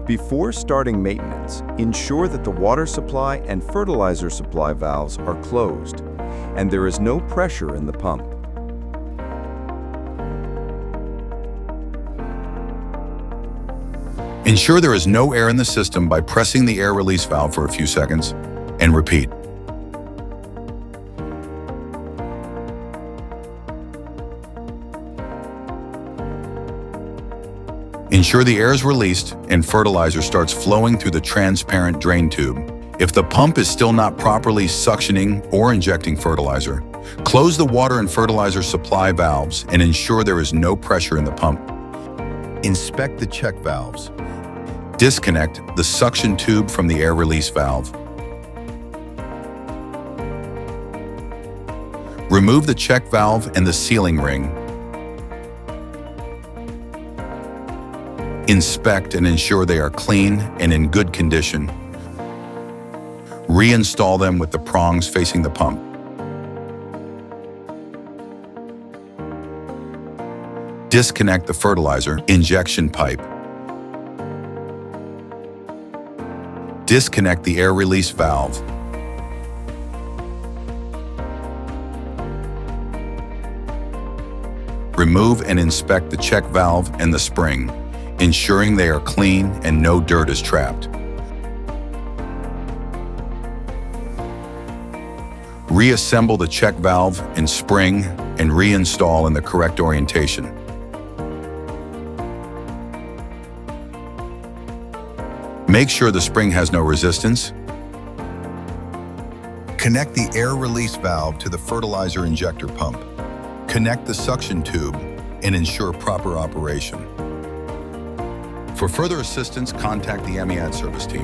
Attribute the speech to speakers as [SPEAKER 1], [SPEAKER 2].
[SPEAKER 1] Before starting maintenance, ensure that the water supply and fertilizer supply valves are closed, and there is no pressure in the pump.
[SPEAKER 2] Ensure there is no air in the system by pressing the air release valve for a few seconds, and repeat. Ensure the air is released and fertilizer starts flowing through the transparent drain tube. If the pump is still not properly suctioning or injecting fertilizer, close the water and fertilizer supply valves and ensure there is no pressure in the pump. Inspect the check valves. Disconnect the suction tube from the air release valve. Remove the check valve and the sealing ring. Inspect and ensure they are clean and in good condition. Reinstall them with the prongs facing the pump. Disconnect the fertilizer injection pipe. Disconnect the air release valve. Remove and inspect the check valve and the spring, ensuring they are clean and no dirt is trapped. Reassemble the check valve and spring and reinstall in the correct orientation. Make sure the spring has no resistance. Connect the air release valve to the fertilizer injector pump. Connect the suction tube and ensure proper operation. For further assistance, contact the MEAD service team.